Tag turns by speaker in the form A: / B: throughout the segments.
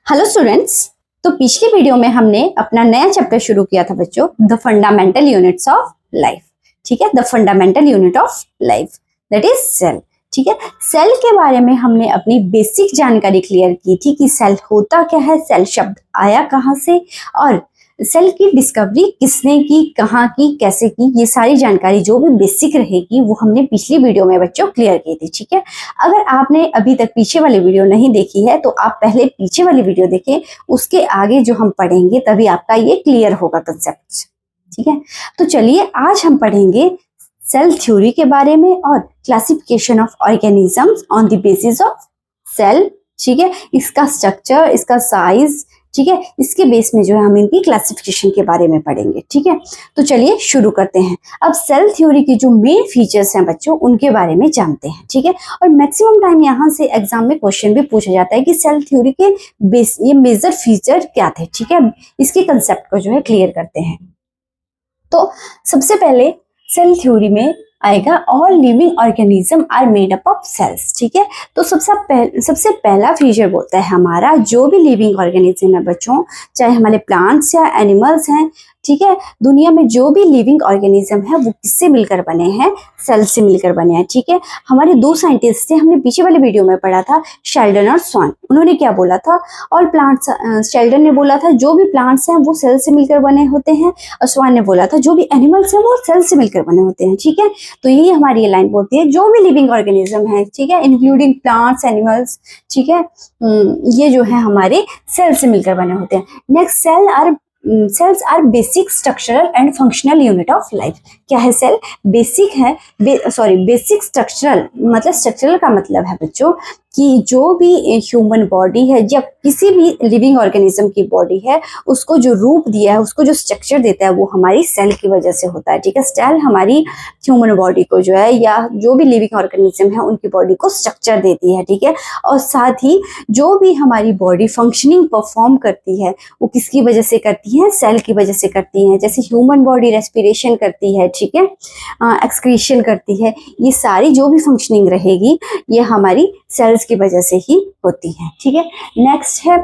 A: Hello students. तो पिछली video में हमने अपना नया चैप्टर शुरू किया था बच्चों, the fundamental units of life. ठीक है, the fundamental unit of life that is cell. ठीक है, सेल के बारे में हमने अपनी बेसिक जानकारी क्लियर की थी कि सेल होता क्या है, सेल शब्द आया कहाँ से और सेल की डिस्कवरी किसने की, कहाँ की, कैसे की, ये सारी जानकारी जो भी बेसिक रहेगी वो हमने पिछली वीडियो में बच्चों क्लियर की थी। ठीक है, अगर आपने अभी तक पीछे वाली वीडियो नहीं देखी है तो आप पहले पीछे वाली वीडियो देखें, उसके आगे जो हम पढ़ेंगे तभी आपका ये क्लियर होगा कंसेप्ट। ठीक है, तो चलिए आज हम पढ़ेंगे सेल थ्योरी के बारे में और classification of organisms on the basis of cell. ठीक है, इसका स्ट्रक्चर, इसका साइज, ठीक है, इसके बेस में जो है हम इनकी क्लासिफिकेशन के बारे में पढ़ेंगे। ठीक है, तो चलिए शुरू करते हैं। अब सेल थ्योरी की जो मेन फीचर्स हैं बच्चों, उनके बारे में जानते हैं। ठीक है, और मैक्सिमम टाइम यहाँ से एग्जाम में क्वेश्चन भी पूछा जाता है कि सेल थ्योरी के बेस ये मेजर फीचर क्या थे। ठीक है, इसके कंसेप्ट को जो है क्लियर करते हैं। तो सबसे पहले सेल थ्योरी में आएगा all living organism are made up of cells. ठीक है, तो सबसे पहला फीचर बोलता है हमारा जो भी लिविंग ऑर्गेनिज्म है बच्चों, चाहे हमारे प्लांट्स या एनिमल्स हैं, ठीक है, दुनिया में जो भी लिविंग ऑर्गेनिज्म है वो किससे मिलकर बने हैं, सेल से मिलकर बने हैं। ठीक है, हमारे दो साइंटिस्ट थे, हमने पीछे वाले वीडियो में पढ़ा था, शेल्डन और स्वान। उन्होंने क्या बोला था, ऑल प्लांट्स, शेल्डन ने बोला था जो भी प्लांट्स हैं वो सेल से मिलकर बने होते हैं, और स्वान ने बोला था जो भी एनिमल्स हैं वो सेल से मिलकर बने होते हैं। ठीक है, तो यही हमारी ये लाइन बोलती है जो भी लिविंग ऑर्गेनिज्म है, ठीक है, इंक्लूडिंग प्लांट्स, एनिमल्स, ठीक है, ये जो है हमारे सेल से मिलकर बने होते हैं। Next, cells are basic structural and functional unit of life. क्या है सेल? बेसिक है, बेसिक स्ट्रक्चरल, मतलब स्ट्रक्चरल का मतलब है बच्चों कि जो भी ह्यूमन बॉडी है या किसी भी लिविंग ऑर्गेनिज्म की बॉडी है, उसको जो रूप दिया है, उसको जो स्ट्रक्चर देता है वो हमारी सेल की वजह से होता है। ठीक है, सेल हमारी ह्यूमन बॉडी को जो है या जो भी लिविंग ऑर्गेनिज्म है उनकी बॉडी को स्ट्रक्चर देती है। ठीक है, और साथ ही जो भी हमारी बॉडी फंक्शनिंग परफॉर्म करती है वो किसकी वजह से करती है, सेल की वजह से करती है। जैसे ह्यूमन बॉडी रेस्पिरेशन करती है, ठीक है, एक्सक्रीशन करती है, ये सारी जो भी फंक्शनिंग रहेगी ये हमारी सेल्स की वजह से ही होती है। ठीक है, नेक्स्ट है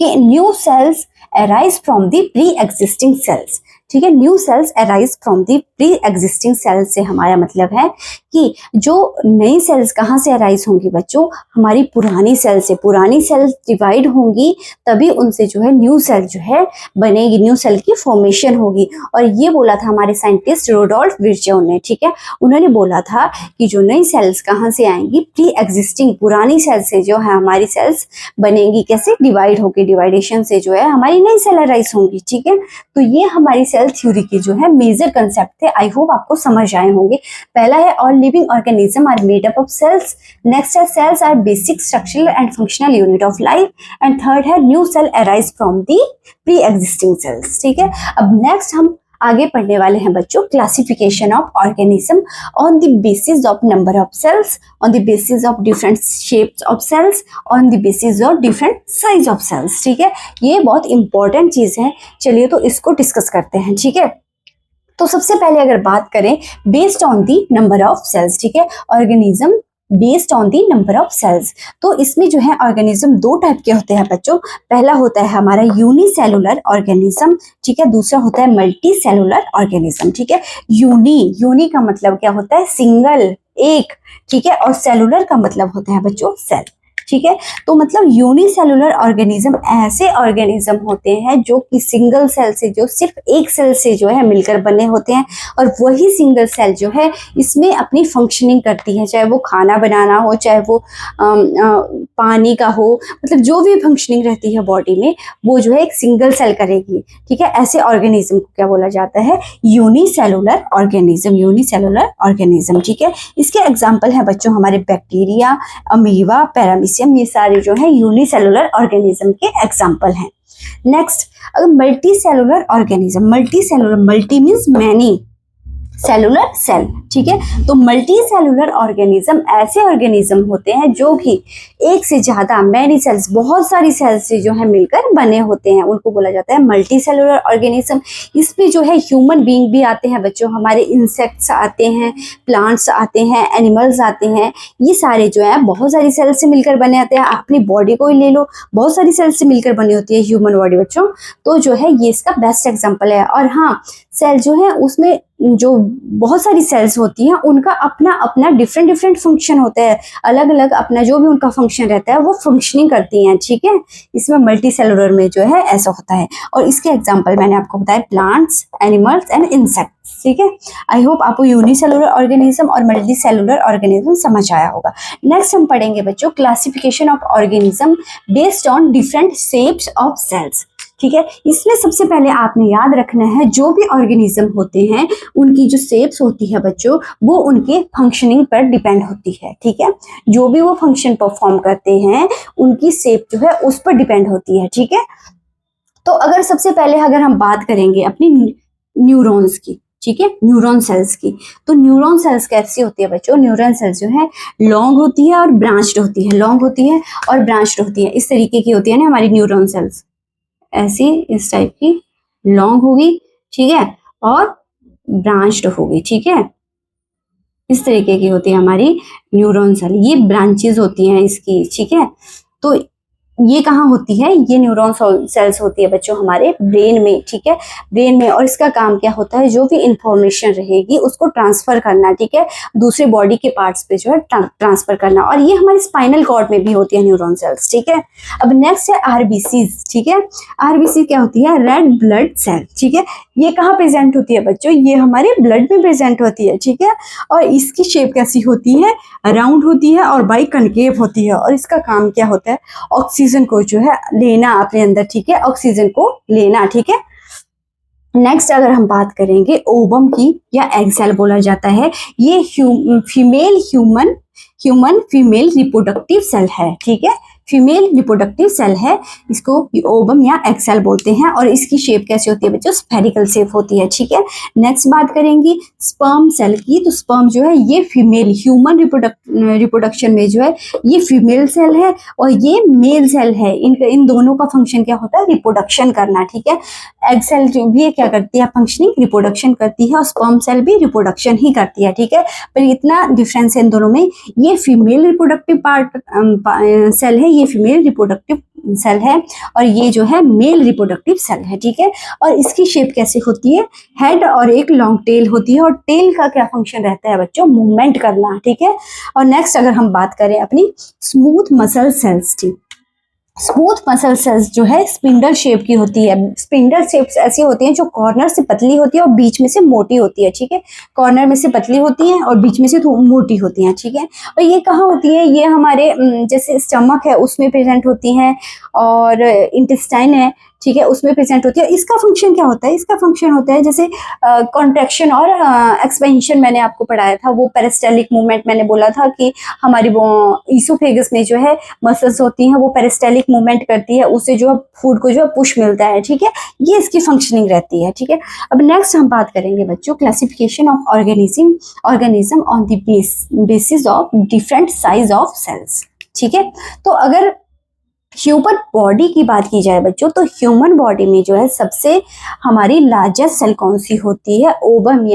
A: कि new sales arise from the pre existing cells. ठीक है, new sales arise from the pre existing sales से हमारा मतलब है कि जो नई सेल्स कहाँ से अराइज होंगी बच्चों, हमारी पुरानी सेल से। पुरानी सेल्स डिवाइड होंगी तभी उनसे जो है न्यू सेल जो है बनेगी, न्यू सेल की फॉर्मेशन होगी। और ये बोला था हमारे साइंटिस्ट रुडोल्फ विर्चोव ने। ठीक है, उन्होंने बोला था कि जो नई सेल्स कहाँ से आएंगी, प्री एग्जिस्टिंग पुरानी सेल से जो है हमारी सेल्स बनेंगी। कैसे? डिवाइड होगी, डिवाइडेशन से जो है हमारी नई सेल अराइज होंगी। ठीक है, तो ये हमारी सेल थ्योरी के जो है मेजर कंसेप्ट थे। आई होप आपको समझ आए होंगे। पहला है all living organism are made up of cells. Next है cells are basic structural and functional unit of life. And third है new cell arise from the pre existing cells. ठीक है, अब नेक्स्ट हम आगे पढ़ने वाले हैं बच्चों classification of organism on the basis of number of cells, on the basis of different shapes of cells, on the basis of different size of cells. ठीक है, ये बहुत इंपॉर्टेंट चीज है। चलिए तो इसको डिस्कस करते हैं। ठीक है, तो सबसे पहले अगर बात करें based on the number of cells, ठीक है, organism based on the number of cells, तो इसमें जो है ऑर्गेनिज्म दो टाइप के होते हैं बच्चों। पहला होता है हमारा यूनिसेलुलर ऑर्गेनिज्म, ठीक है, दूसरा होता है मल्टी सेलुलर ऑर्गेनिज्म। ठीक है, यूनी का मतलब क्या होता है, सिंगल, एक, ठीक है, और सेलुलर का मतलब होता है बच्चों सेल। ठीक है, तो मतलब यूनिसेलुलर ऑर्गेनिज्म ऐसे ऑर्गेनिज्म होते हैं जो कि सिंगल सेल से, जो सिर्फ एक सेल से जो है मिलकर बने होते हैं, और वही सिंगल सेल जो है इसमें अपनी फंक्शनिंग करती है, चाहे वो खाना बनाना हो, चाहे वो पानी का हो, मतलब जो भी फंक्शनिंग रहती है बॉडी में वो जो है एक सिंगल सेल करेगी। ठीक है, ऐसे ऑर्गेनिज्म को क्या बोला जाता है, यूनिसेलुलर ऑर्गेनिज्म, यूनिसेलुलर ऑर्गेनिज्म। ठीक है, इसके एग्जाम्पल है बच्चों हमारे बैक्टीरिया, अमीबा, पैरामीशियम, ये सारे जो है यूनिसेलुलर ऑर्गेनिज्म के एग्जाम्पल हैं। नेक्स्ट, अगर multi cellular organism, multi cellular, multi means many, cellular cell, ठीक है। तो मल्टी सेलुलर ऑर्गेनिज्म ऐसे ऑर्गेनिज्म होते हैं जो कि एक से ज्यादा मैनी सेल्स, बहुत सारी सेल्स से जो है मिलकर बने होते हैं, उनको बोला जाता है मल्टी सेलुलर ऑर्गेनिज्म। इसमें जो है ह्यूमन बीइंग भी आते हैं बच्चों, हमारे इंसेक्ट्स आते हैं, प्लांट्स आते हैं, एनिमल्स आते हैं, ये सारे जो है बहुत सारी सेल्स से मिलकर बने आते हैं। अपनी बॉडी को ही ले लो, बहुत सारी सेल्स से मिलकर बनी होती है ह्यूमन बॉडी बच्चों। तो जो है ये इसका बेस्ट एग्जाम्पल है। और हाँ, सेल जो है उसमें जो बहुत सारी सेल्स होती हैं उनका अपना अपना डिफरेंट डिफरेंट फंक्शन होता है, अलग अलग अपना जो भी उनका फंक्शन रहता है वो फंक्शनिंग करती हैं, ठीक है। इसमें मल्टी सेलुलर में जो है ऐसा होता है। और इसके एग्जांपल मैंने आपको बताया प्लांट्स, एनिमल्स एंड इंसेक्ट्स, ठीक है। आई होप आपको यूनिसेलुलर ऑर्गेनिज्म और मल्टी सेलुलर ऑर्गेनिज्म समझ आया होगा। नेक्स्ट हम पढ़ेंगे बच्चों classification of organism based on different shapes of cells, ठीक है। इसमें सबसे पहले आपने याद रखना है जो भी ऑर्गेनिज्म होते हैं उनकी जो शेप्स होती है बच्चों वो उनके फंक्शनिंग पर डिपेंड होती है, ठीक है। जो भी वो फंक्शन परफॉर्म करते हैं उनकी शेप जो है उस पर डिपेंड होती है, ठीक है। तो अगर सबसे पहले अगर हम बात करेंगे अपनी न्यूरॉन्स की, ठीक है, न्यूरॉन सेल्स की, तो न्यूरॉन सेल्स कैसी होती है बच्चों? न्यूरॉन सेल्स जो है लॉन्ग होती है और ब्रांच्ड होती है, लॉन्ग होती है और ब्रांच्ड होती है, इस तरीके की होती है ना हमारी न्यूरॉन सेल्स, ऐसी इस टाइप की लॉन्ग होगी, ठीक है, और ब्रांच्ड होगी, ठीक है, इस तरीके की होती है हमारी न्यूरॉन सेल, ये ब्रांचेस होती हैं इसकी, ठीक है। तो ये कहाँ होती है? ये न्यूरॉन सेल्स होती है बच्चों हमारे ब्रेन में, ठीक है, ब्रेन में। और इसका काम क्या होता है? जो भी इंफॉर्मेशन रहेगी उसको ट्रांसफर करना, ठीक है, दूसरे बॉडी के पार्ट्स पे जो है ट्रांसफर करना। और ये हमारे स्पाइनल कॉर्ड में भी होती है न्यूरॉन सेल्स, ठीक है। अब नेक्स्ट है आरबीसीज, ठीक है। आरबीसी क्या होती है? रेड ब्लड सेल, ठीक है। ये कहाँ प्रेजेंट होती है बच्चों? ये हमारे ब्लड में प्रेजेंट होती है, ठीक है। और इसकी शेप कैसी होती है? राउंड होती है और बाई कनकेव होती है। और इसका काम क्या होता है? ऑक्सीजन को जो है लेना अपने अंदर, ठीक है, ऑक्सीजन को लेना, ठीक है। नेक्स्ट अगर हम बात करेंगे ओवम की या एग सेल बोला जाता है, ये female human female reproductive cell है, ठीक है, फीमेल रिप्रोडक्टिव सेल है, इसको ओवम या एग सेल बोलते हैं। और इसकी शेप कैसी होती है बच्चों? स्फेरिकल शेप होती है, ठीक है। नेक्स्ट बात करेंगे स्पर्म सेल की, तो स्पर्म जो है ये फीमेल ह्यूमन रिप्रोडक्शन में जो है ये फीमेल सेल है और ये मेल सेल है। इन दोनों का फंक्शन क्या होता है? रिप्रोडक्शन करना, ठीक है। एग सेल जो भी क्या करती है? फंक्शनिंग, रिप्रोडक्शन करती है, और स्पर्म सेल भी रिप्रोडक्शन ही करती है, ठीक है। पर इतना डिफरेंस है इन दोनों में, ये फीमेल रिप्रोडक्टिव सेल है, ये फीमेल रिप्रोडक्टिव सेल है, और ये जो है मेल रिप्रोडक्टिव सेल है, ठीक है। और इसकी शेप कैसे होती है? हेड और एक लॉन्ग टेल होती है। और टेल का क्या फंक्शन रहता है बच्चों? मूवमेंट करना, ठीक है। और नेक्स्ट अगर हम बात करें अपनी स्मूथ मसल सेल्स की, स्मूथ मसल सेल्स जो है स्पिंडल शेप की होती है। स्पिंडल शेप्स ऐसी होती हैं जो कॉर्नर से पतली होती है और बीच में से मोटी होती है, ठीक है। कॉर्नर में से पतली होती हैं और बीच में से मोटी होती हैं, ठीक है। और ये कहाँ होती है? ये हमारे जैसे स्टमक है उसमें प्रेजेंट होती हैं, और इंटेस्टाइन है, ठीक है, उसमें प्रेजेंट होती है। इसका फंक्शन क्या होता है? इसका फंक्शन होता है जैसे कॉन्ट्रैक्शन और एक्सपेंशन, मैंने आपको पढ़ाया था, वो पेरिस्टालिक मूवमेंट मैंने बोला था कि हमारी वो ईसोफेगस में जो है मसल्स होती हैं वो पेरिस्टालिक मूवमेंट करती है, उससे जो है फूड को जो है पुश मिलता है, ठीक है। ये इसकी फंक्शनिंग रहती है, ठीक है। अब नेक्स्ट हम बात करेंगे बच्चों classification of organism on the basis of different size of cells, ठीक है। तो अगर ह्यूमन बॉडी की बात की जाए बच्चों, तो ह्यूमन बॉडी में जो है सबसे हमारी लार्जेस्ट सेल कौन सी होती है? ओवम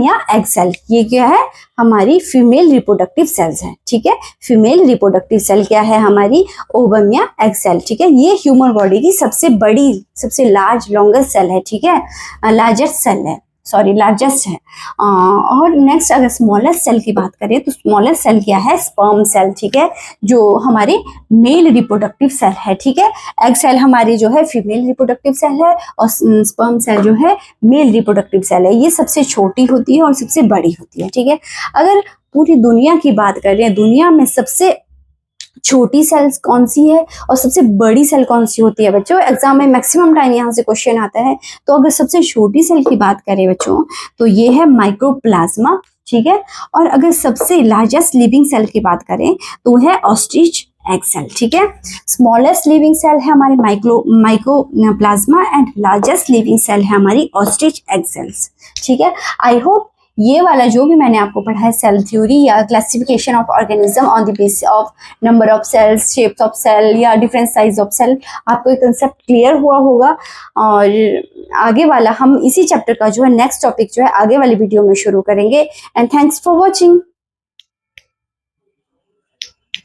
A: या एग सेल। ये क्या है? हमारी फीमेल रिप्रोडक्टिव सेल्स है, ठीक है। फीमेल रिप्रोडक्टिव सेल क्या है? हमारी ओवम या एग सेल, ठीक है। ये ह्यूमन बॉडी की सबसे बड़ी, सबसे लार्ज लॉन्गेस्ट सेल है, ठीक है, लार्जेस्ट सेल है, सॉरी लार्जेस्ट है। और नेक्स्ट अगर स्मॉलेस्ट सेल की बात करें तो स्मॉलेस्ट सेल क्या है? स्पर्म सेल, ठीक है, जो हमारे मेल रिप्रोडक्टिव सेल है, ठीक है। एग सेल हमारी जो है फीमेल रिप्रोडक्टिव सेल है, और स्पर्म सेल जो है मेल रिप्रोडक्टिव सेल है। ये सबसे छोटी होती है और सबसे बड़ी होती है, ठीक है। अगर पूरी दुनिया की बात करें, दुनिया में सबसे छोटी सेल्स कौन सी है और सबसे बड़ी सेल कौन सी होती है बच्चों? एग्जाम में मैक्सिमम टाइम यहाँ से क्वेश्चन आता है। तो अगर सबसे छोटी सेल की बात करें बच्चों तो ये है माइक्रोप्लाज्मा, ठीक है। और अगर सबसे लार्जेस्ट लिविंग सेल की बात करें तो है ऑस्ट्रिच एग सेल, ठीक है। स्मॉलेस्ट लिविंग सेल है हमारी mycoplasma and largest living cell है हमारी ऑस्ट्रिच एग सेल्स, ठीक है। आई होप ये वाला जो भी मैंने आपको पढ़ा है सेल थ्योरी या classification of organism on the basis of number of cells, shapes of cell या डिफरेंट साइज ऑफ सेल, आपको एक कंसेप्ट क्लियर हुआ होगा। और आगे वाला हम इसी चैप्टर का जो है नेक्स्ट टॉपिक जो है आगे वाली वीडियो में शुरू करेंगे। And thanks for watching.